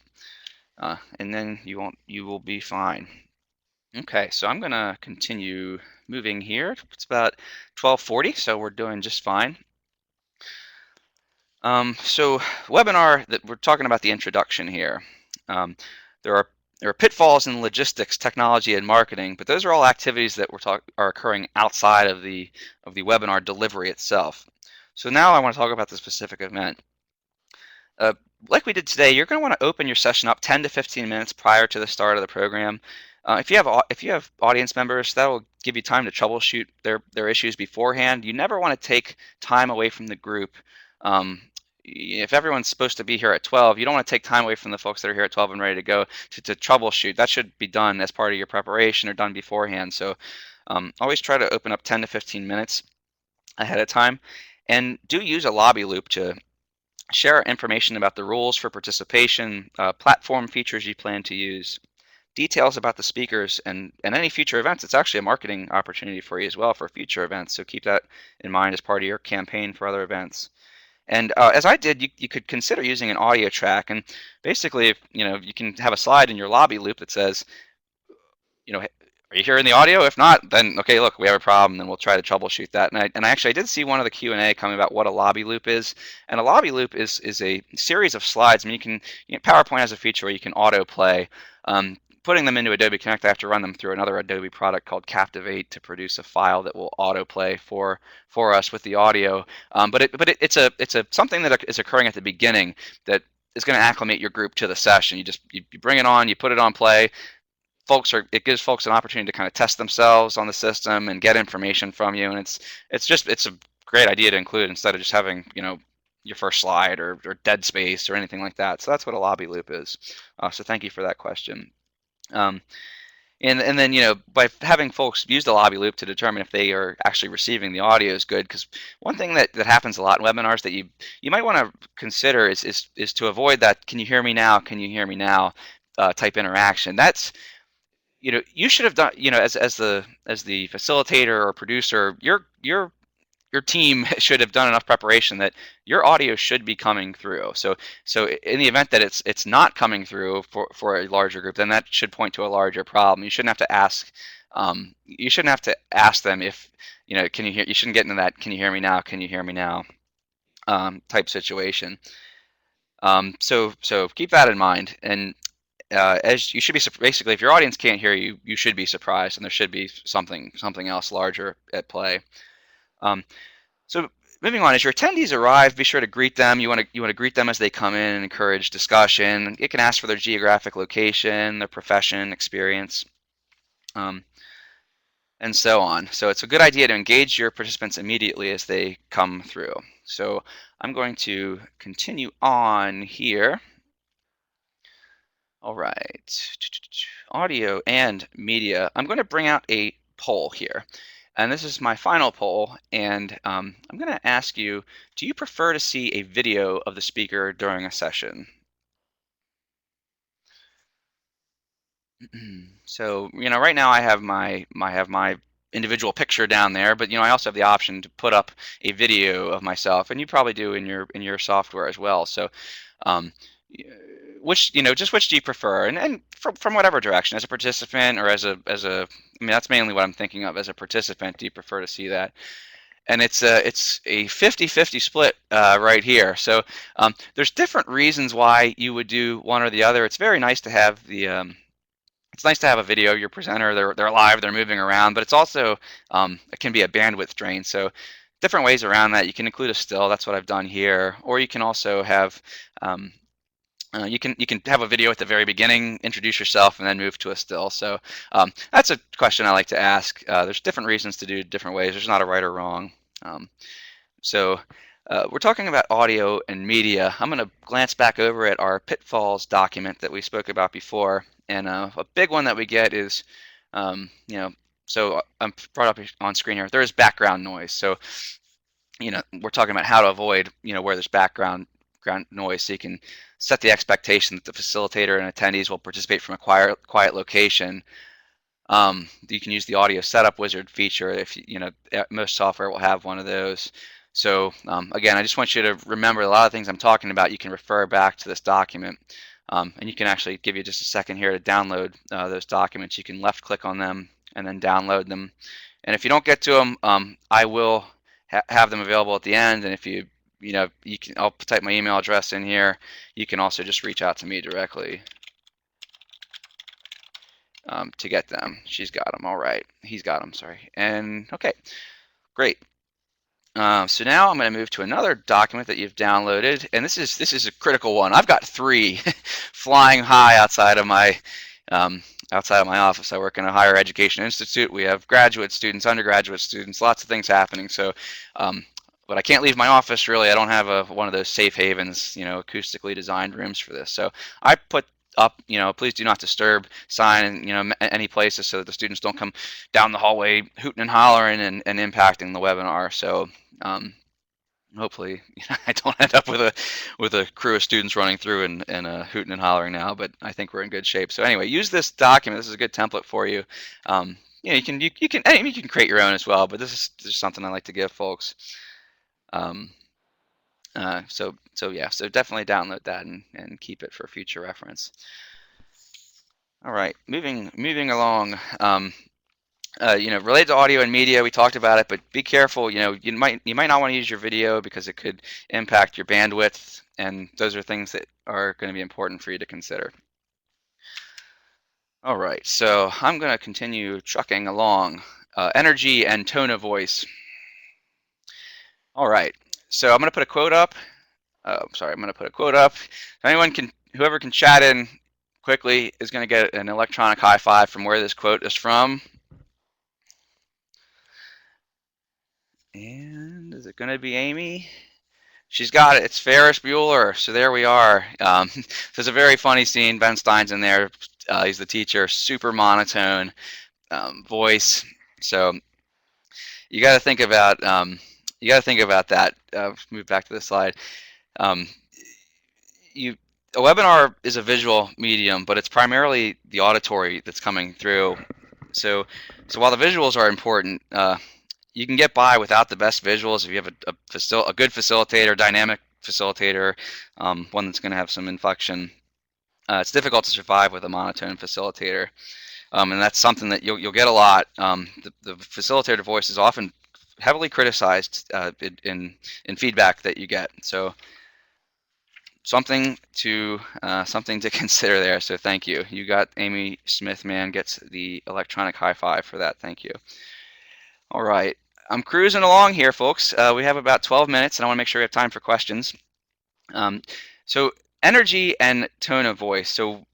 and then you will be fine. Okay, so I'm gonna continue moving here. It's about 12:40, so we're doing just fine. So webinar, that we're talking about the introduction here. There are pitfalls in logistics, technology, and marketing, but those are all activities that are occurring outside of the webinar delivery itself. So now I want to talk about the specific event. Like we did today, you're going to want to open your session up 10 to 15 minutes prior to the start of the program. If you have audience members, that will give you time to troubleshoot their issues beforehand. You never want to take time away from the group. If everyone's supposed to be here at 12, you don't want to take time away from the folks that are here at 12 and ready to go to troubleshoot. That should be done as part of your preparation or done beforehand. So always try to open up 10 to 15 minutes ahead of time, and do use a lobby loop to share information about the rules for participation, platform features you plan to use, details about the speakers and any future events. It's actually a marketing opportunity for you as well for future events. So keep that in mind as part of your campaign for other events. And as I did, you could consider using an audio track. And basically, if, you can have a slide in your lobby loop that says, are you hearing the audio? If not, then okay, look, we have a problem, then we'll try to troubleshoot that. And I did see one of the Q&A coming about what a lobby loop is. And a lobby loop is a series of slides. I mean, PowerPoint has a feature where you can autoplay. Putting them into Adobe Connect, I have to run them through another Adobe product called Captivate to produce a file that will autoplay for us with the audio. But it's something that is occurring at the beginning that is going to acclimate your group to the session. You bring it on, you put it on play. It gives folks an opportunity to kind of test themselves on the system and get information from you, and it's a great idea to include instead of just having your first slide or dead space or anything like that. So that's what a lobby loop is. So thank you for that question. And then by having folks use the lobby loop to determine if they are actually receiving the audio is good, because one thing that happens a lot in webinars that you might want to consider is to avoid that "can you hear me now? Can you hear me now?" Type interaction. That's you should have done, as the facilitator or producer, your team should have done enough preparation that your audio should be coming through. So in the event that it's not coming through for a larger group, then that should point to a larger problem. You shouldn't have to ask them if can you hear. You shouldn't get into that "can you hear me now? Can you hear me now?" Type situation. So keep that in mind. And as you should be, basically, if your audience can't hear you, you should be surprised, and there should be something else larger at play. So moving on, as your attendees arrive, be sure to greet them. You want to greet them as they come in and encourage discussion. You can ask for their geographic location, their profession, experience, and so on. So it's a good idea to engage your participants immediately as they come through. So I'm going to continue on here. All right, audio and media. I'm going to bring out a poll here, and this is my final poll, and I'm going to ask you, do you prefer to see a video of the speaker during a session? So, right now I have my individual picture down there, but I also have the option to put up a video of myself, and you probably do in your software as well. So, which do you prefer, and from whatever direction, as a participant or as a I mean, that's mainly what I'm thinking of. As a participant, do you prefer to see that? And it's a 50-50 split right here. So there's different reasons why you would do one or the other. It's very nice to have it's nice to have a video. Your presenter, they're live, they're moving around, but it's also it can be a bandwidth drain. So different ways around that. You can include a still. That's what I've done here. Or you can also have you can have a video at the very beginning, introduce yourself, and then move to a still. So that's a question I like to ask. There's different reasons to do different ways. There's not a right or wrong. So we're talking about audio and media. I'm going to glance back over at our Pitfalls document that we spoke about before. And a big one that we get is, so I'm brought up on screen here. There is background noise. So, we're talking about how to avoid, where there's background noise. So you can set the expectation that the facilitator and attendees will participate from a quiet location. You can use the audio setup wizard feature. If most software will have one of those. So again, I just want you to remember a lot of things I'm talking about. You can refer back to this document, and you can actually give you just a second here to download those documents. You can left click on them and then download them. And if you don't get to them, I will have them available at the end. And if I'll type my email address in here. You can also just reach out to me directly to get them. She's got them. All right. He's got them. Sorry. And okay, great. So now I'm going to move to another document that you've downloaded, and this is a critical one. I've got 3 flying high outside of my office. I work in a higher education institute. We have graduate students, undergraduate students, lots of things happening. So, but I can't leave my office really. I don't have one of those safe havens, acoustically designed rooms for this. So I put up, please do not disturb sign in, any places so that the students don't come down the hallway hooting and hollering and impacting the webinar. So Hopefully, I don't end up with a crew of students running through and hooting and hollering now. But I think we're in good shape. So anyway, use this document. This is a good template for you. You can I mean, you can create your own as well. But this is just something I like to give folks. Um, so yeah, so definitely download that and keep it for future reference. All right, moving along. Related to audio and media, we talked about it, but be careful. You might not want to use your video because it could impact your bandwidth, and those are things that are going to be important for you to consider. All right, so I'm going to continue trucking along. Energy and tone of voice. All right, so I'm going to put a quote up. I'm going to put a quote up. Whoever can chat in quickly is going to get an electronic high five from where this quote is from. And is it going to be Amy? She's got it. It's Ferris Bueller. So there we are. There's a very funny scene. Ben Stein's in there. He's the teacher. Super monotone voice. So you got to think about that. Move back to the slide. A webinar is a visual medium, but it's primarily the auditory that's coming through. So while the visuals are important, you can get by without the best visuals if you have a good facilitator, dynamic facilitator, one that's going to have some inflection. It's difficult to survive with a monotone facilitator, and that's something that you'll get a lot. The facilitator voice is often heavily criticized in feedback that you get. So something to consider there. So thank you. You got Amy Smith, man, gets the electronic high five for that. Thank you. All right. I'm cruising along here, folks. We have about 12 minutes, and I want to make sure we have time for questions. So energy and tone of voice. So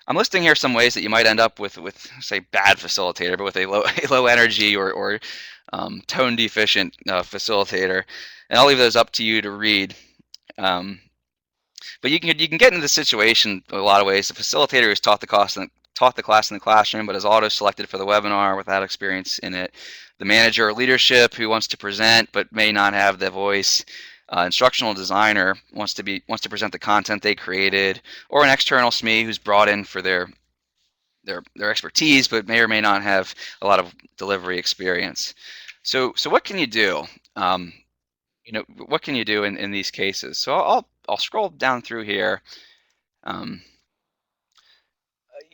I'm listing here some ways that you might end up with say, bad facilitator, but with a low energy or tone deficient facilitator. And I'll leave those up to you to read. But you can get into the situation a lot of ways. The facilitator who's taught the class in the classroom, but is auto-selected for the webinar without experience in it. The manager or leadership who wants to present but may not have the voice. Instructional designer wants to present the content they created, or an external SME who's brought in for their expertise but may or may not have a lot of delivery experience. So what can you do? What can you do in these cases? So I'll scroll down through here.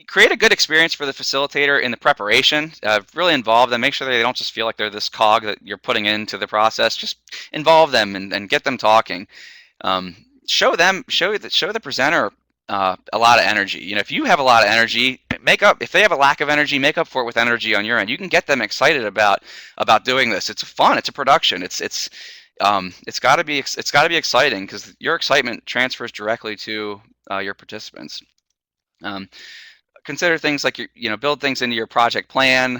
Create a good experience for the facilitator in the preparation. Really involve them. Make sure they don't just feel like they're this cog that you're putting into the process. Just involve them and get them talking. Show the presenter a lot of energy. If you have a lot of energy, if they have a lack of energy, make up for it with energy on your end. You can get them excited about doing this. It's fun. It's a production. It's got to be exciting, because your excitement transfers directly to your participants. Consider things like build things into your project plan,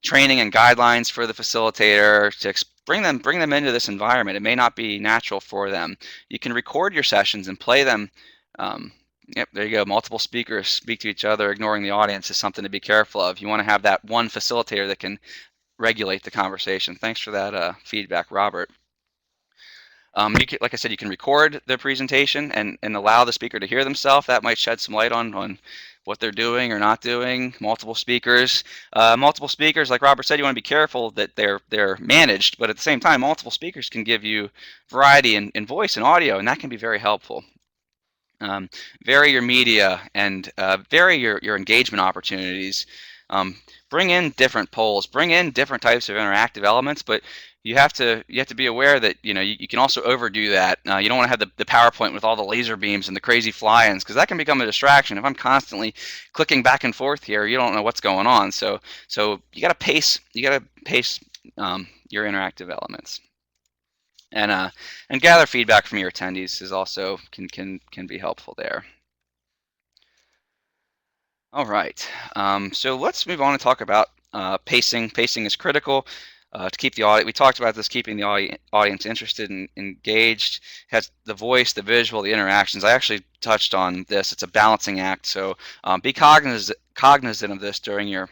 training and guidelines for the facilitator to bring them into this environment. It may not be natural for them. You can record your sessions and play them. Yep, there you go. Multiple speakers speak to each other, ignoring the audience is something to be careful of. You want to have that one facilitator that can regulate the conversation. Thanks for that feedback, Robert. Like I said, you can record the presentation and allow the speaker to hear themselves. That might shed some light on what they're doing or not doing. Multiple speakers, like Robert said, you want to be careful that they're managed, but at the same time, multiple speakers can give you variety in voice and audio, and that can be very helpful. Vary your media and vary your engagement opportunities. Bring in different polls, bring in different types of interactive elements, but you have to be aware that you can also overdo that. You don't want to have the PowerPoint with all the laser beams and the crazy fly-ins, because that can become a distraction. If I'm constantly clicking back and forth here, you don't know what's going on. So you got to pace. You got to pace your interactive elements, and gather feedback from your attendees is also can be helpful there. All right, so let's move on and talk about pacing. Pacing is critical to keep the audience. We talked about this, keeping the audience interested and engaged. It has the voice, the visual, the interactions. I actually touched on this. It's a balancing act, so be cognizant of this during your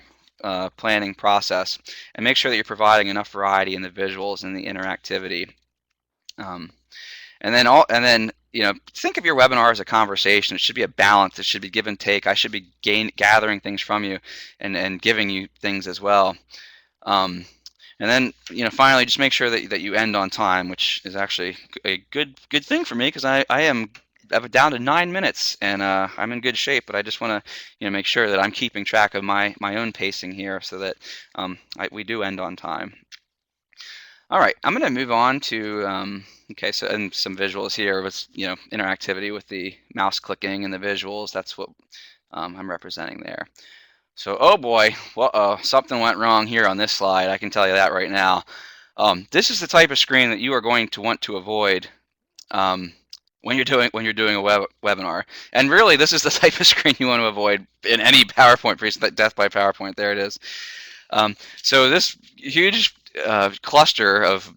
planning process, and make sure that you're providing enough variety in the visuals and the interactivity. And then think of your webinar as a conversation. It should be a balance. It should be give and take. I should be gathering things from you and giving you things as well. And then finally, just make sure that you end on time, which is actually a good thing for me, because I am down to 9 minutes, and I'm in good shape. But I just want to make sure that I'm keeping track of my own pacing here, so that we do end on time. All right, I'm going to move on to okay, so and some visuals here with interactivity with the mouse clicking and the visuals. That's what I'm representing there. So, oh boy, something went wrong here on this slide. I can tell you that right now. This is the type of screen that you are going to want to avoid when you're doing a webinar. And really, this is the type of screen you want to avoid in any PowerPoint presentation. Death by PowerPoint. There it is. So this huge cluster of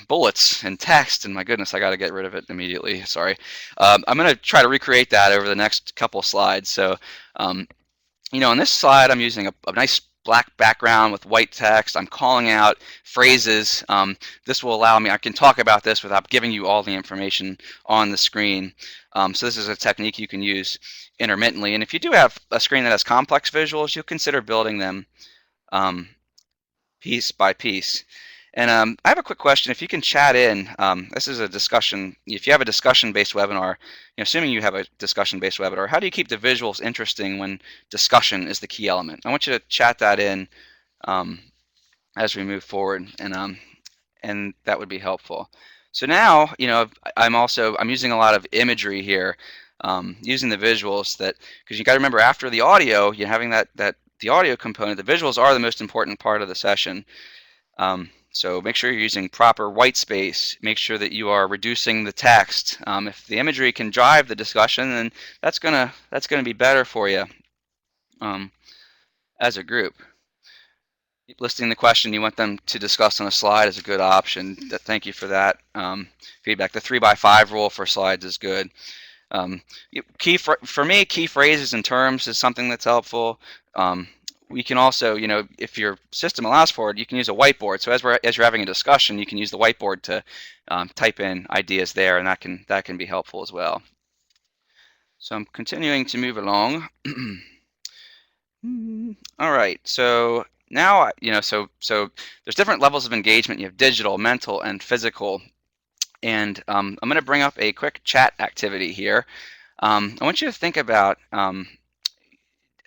bullets and text, and my goodness, I got to get rid of it immediately. Sorry. I'm going to try to recreate that over the next couple slides. So, on this slide, I'm using a nice black background with white text. I'm calling out phrases. This will allow me, I can talk about this without giving you all the information on the screen. So this is a technique you can use intermittently. And if you do have a screen that has complex visuals, you'll consider building them piece by piece. And I have a quick question. If you can chat in, this is a discussion. If you have a discussion-based webinar, assuming you have a discussion-based webinar, how do you keep the visuals interesting when discussion is the key element? I want you to chat that in as we move forward, and that would be helpful. So now, I'm using a lot of imagery here, using the visuals because you got to remember, after the audio, you're having the audio component. The visuals are the most important part of the session. So make sure you're using proper white space. Make sure that you are reducing the text. If the imagery can drive the discussion, then that's gonna be better for you as a group. Listing the question you want them to discuss on a slide is a good option. Thank you for that feedback. The 3x5 rule for slides is good. For me, key phrases and terms is something that's helpful. We can also, if your system allows for it, you can use a whiteboard. So as you're having a discussion, you can use the whiteboard to type in ideas there, and that can be helpful as well. So I'm continuing to move along. All right. So now, so there's different levels of engagement. You have digital, mental, and physical. And I'm going to bring up a quick chat activity here. I want you to think about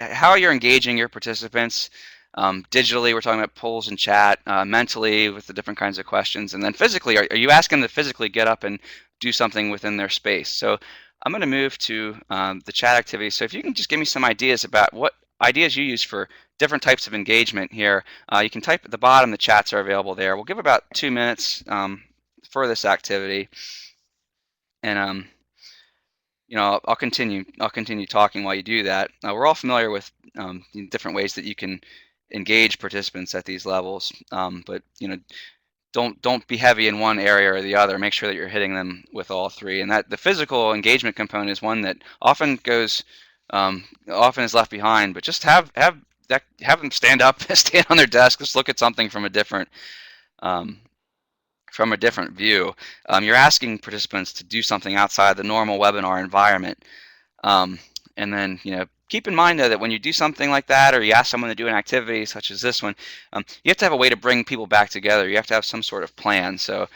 how you're engaging your participants. Digitally, we're talking about polls and chat. Mentally, with the different kinds of questions. And then physically, are you asking them to physically get up and do something within their space? So I'm going to move to the chat activity. So if you can just give me some ideas about what ideas you use for different types of engagement here. You can type at the bottom. The chats are available there. We'll give about 2 minutes for this activity, and I'll continue talking while you do that. We're all familiar with different ways that you can engage participants at these levels, but don't be heavy in one area or the other. Make sure that you're hitting them with all three. And that the physical engagement component is one that often is left behind. But just have them stand up, stand on their desk, just look at something from a different view. You're asking participants to do something outside the normal webinar environment. And then, keep in mind, though, that when you do something like that, or you ask someone to do an activity such as this one, you have to have a way to bring people back together. You have to have some sort of plan. So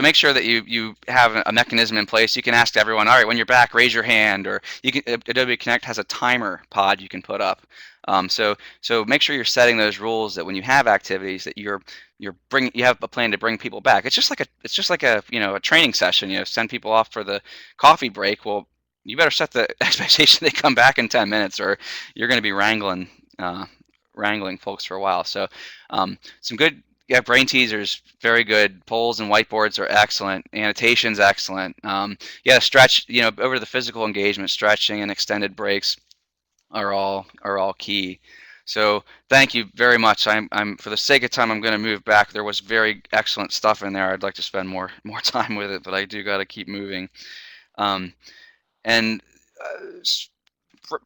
make sure that you have a mechanism in place. You can ask everyone, all right, when you're back, raise your hand, or Adobe Connect has a timer pod you can put up. So make sure you're setting those rules that when you have activities that you have a plan to bring people back. It's just like a a training session. Send people off for the coffee break. Well, you better set the expectation they come back in 10 minutes, or you're going to be wrangling folks for a while. So some good. Yeah, brain teasers, very good. Polls and whiteboards are excellent. Annotations, excellent. Stretch. Over the physical engagement, stretching and extended breaks are all key. So thank you very much. I'm for the sake of time, I'm going to move back. There was very excellent stuff in there. I'd like to spend more time with it, but I do got to keep moving.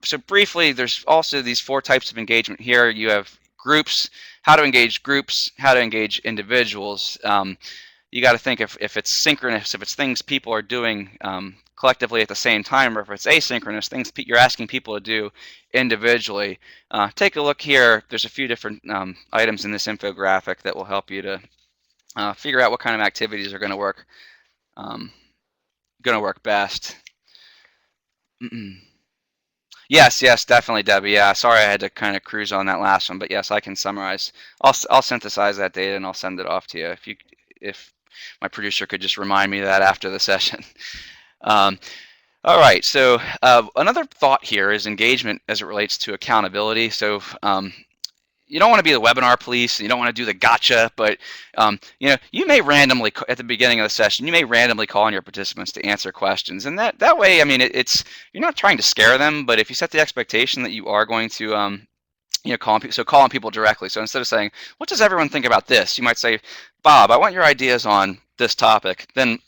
so briefly, there's also these 4 types of engagement here. You have groups, how to engage groups, how to engage individuals. You got to think if it's synchronous, if it's things people are doing collectively at the same time, or if it's asynchronous, things you're asking people to do individually. Take a look here. There's a few different items in this infographic that will help you to figure out what kind of activities are going to work best. Yes, definitely, Debbie. Yeah, sorry I had to kind of cruise on that last one, but yes, I can summarize. I'll synthesize that data and I'll send it off to you if my producer could just remind me of that after the session. All right, so another thought here is engagement as it relates to accountability. So you don't want to be the webinar police, you don't want to do the gotcha, but you may randomly, at the beginning of the session, you may randomly call on your participants to answer questions. And that way, I mean, you're not trying to scare them, but if you set the expectation that you are going to calling people directly. So instead of saying, what does everyone think about this? You might say, Bob, I want your ideas on this topic. Then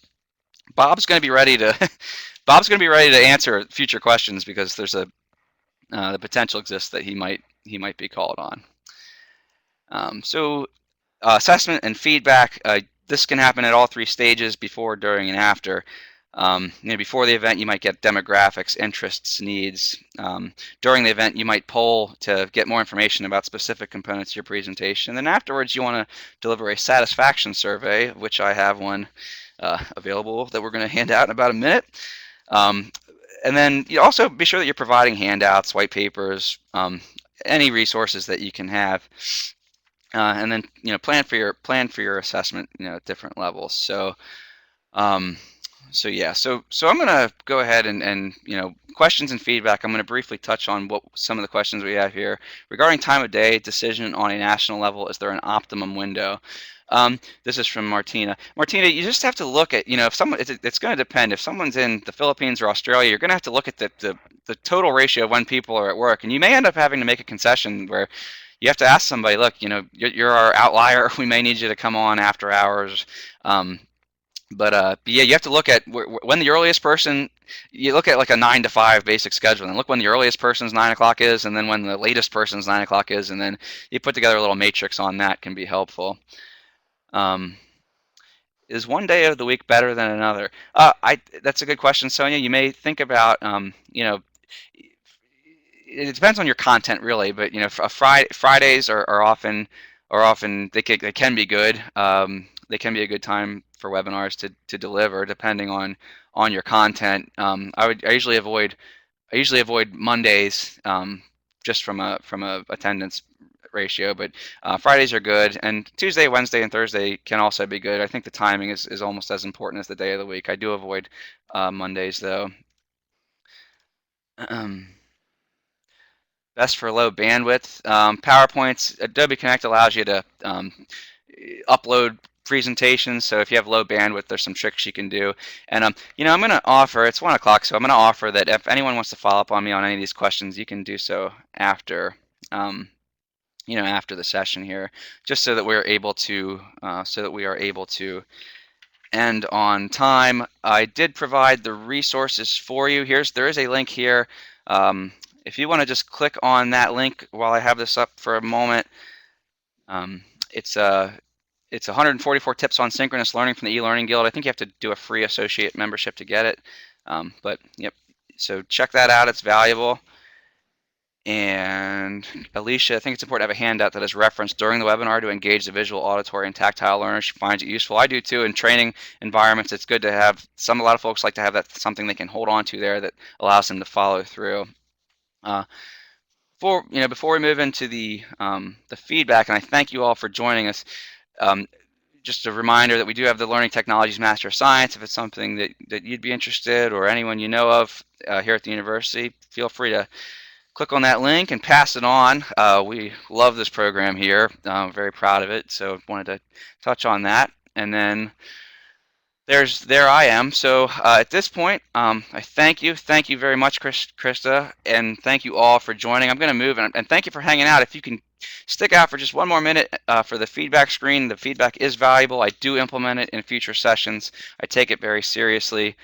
Bob's going to be ready to answer future questions because there's the potential exists that he might be called on. Assessment and feedback. This can happen at all 3 stages: before, during, and after. Before the event, you might get demographics, interests, needs. During the event, you might poll to get more information about specific components of your presentation. And then afterwards, you want to deliver a satisfaction survey, of which I have one available that we're going to hand out in about a minute. And then you also be sure that you're providing handouts, white papers, any resources that you can have. And then plan for your assessment at different levels. So I'm going to go ahead and questions and feedback. I'm going to briefly touch on what some of the questions we have here regarding time of day decision on a national level. Is there an optimum window? This is from Martina. Martina, you just have to look at if someone. It's going to depend. If someone's in the Philippines or Australia, you're going to have to look at the total ratio of when people are at work, and you may end up having to make a concession where you have to ask somebody, look, you're our outlier. We may need you to come on after hours. But yeah, you have to look at when the earliest person. You look at like a 9 to 5 basic schedule, and look when the earliest person's 9 o'clock is, and then when the latest person's 9 o'clock is, and then you put together a little matrix on that. Can be helpful. Is one day of the week better than another? That's a good question, Sonia. You may think about it depends on your content really, but Fridays are often they can be good. They can be a good time for webinars to deliver depending on your content. I usually avoid Mondays just from a attendance ratio, but Fridays are good, and Tuesday, Wednesday, and Thursday can also be good. I think the timing is almost as important as the day of the week. I do avoid Mondays though. Best for low bandwidth. PowerPoints, Adobe Connect allows you to upload presentations, so if you have low bandwidth, there's some tricks you can do. And I'm going to offer, it's 1 o'clock, so I'm going to offer that if anyone wants to follow up on me on any of these questions, you can do so after after the session here, just so that we're able to end on time. I did provide the resources for you. There is a link here. If you want to just click on that link while I have this up for a moment, it's 144 tips on synchronous learning from the e-learning guild. I think you have to do a free associate membership to get it, but yep. So check that out. It's valuable. And Alicia, I think it's important to have a handout that is referenced during the webinar to engage the visual, auditory, and tactile learner. She finds it useful. I do too. In training environments, it's good to have a lot of folks like to have that something they can hold on to there that allows them to follow through. Before we move into the feedback, and I thank you all for joining us. Just a reminder that we do have the Learning Technologies Master of Science. If it's something that you'd be interested, or anyone you know of here at the university, feel free to click on that link and pass it on. We love this program here. I'm very proud of it, so wanted to touch on that. And then there I am. So at this point, I thank you very much, Krista, and thank you all for joining. I'm going to move, and thank you for hanging out. If you can stick out for just one more minute for the feedback screen, the feedback is valuable. I do implement it in future sessions. I take it very seriously.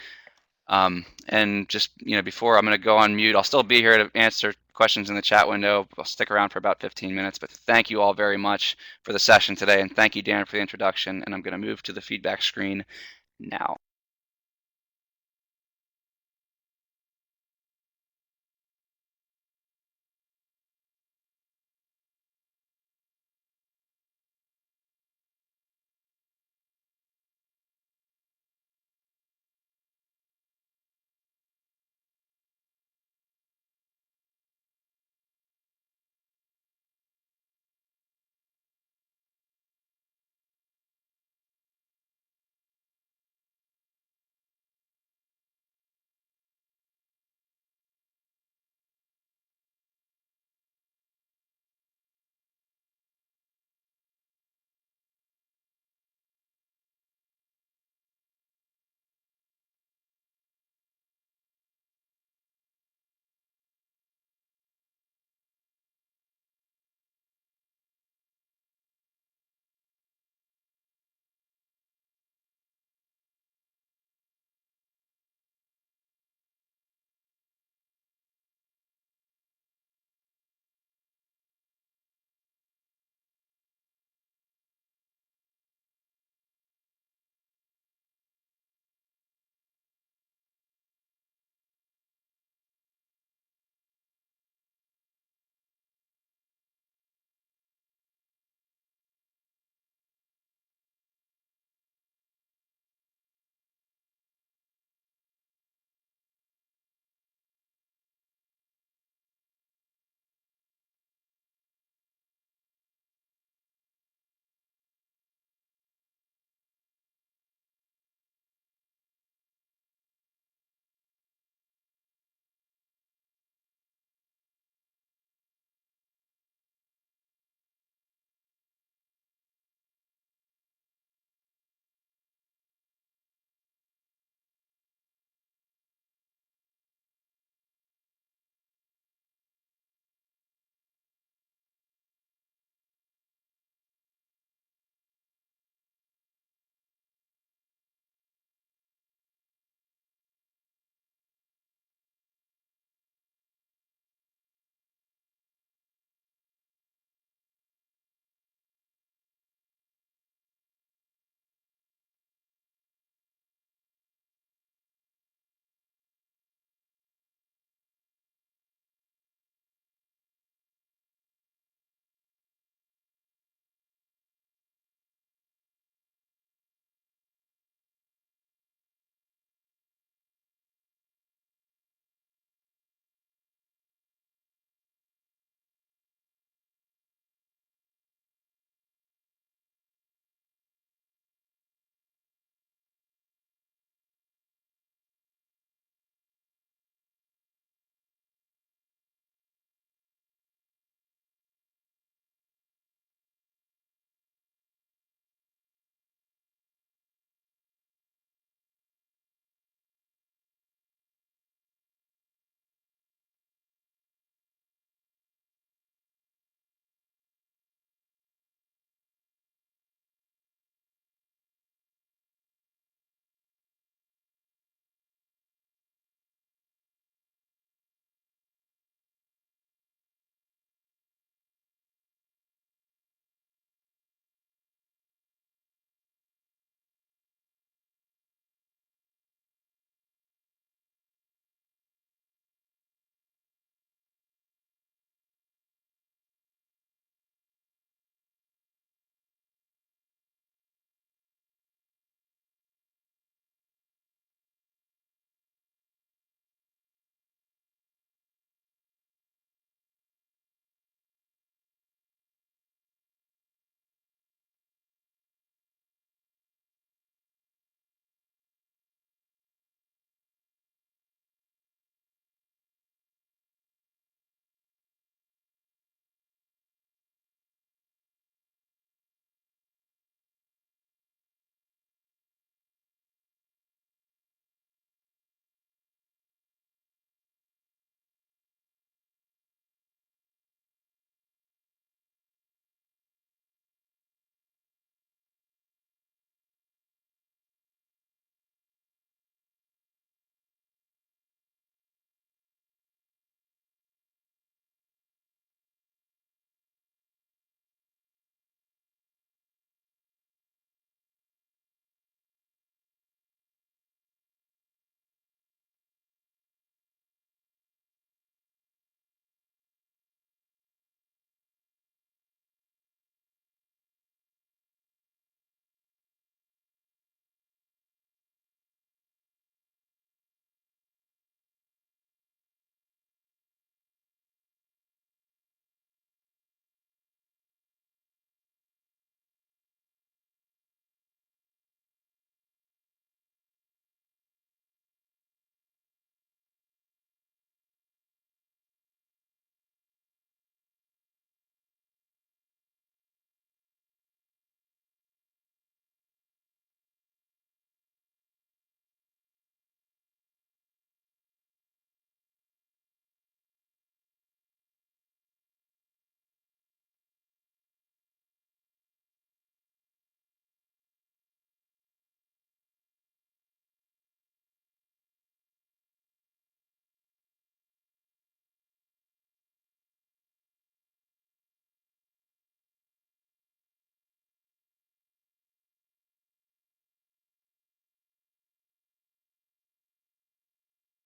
And just, before I'm going to go on mute, I'll still be here to answer questions in the chat window. I'll stick around for about 15 minutes, but thank you all very much for the session today. And thank you, Dan, for the introduction. And I'm going to move to the feedback screen now.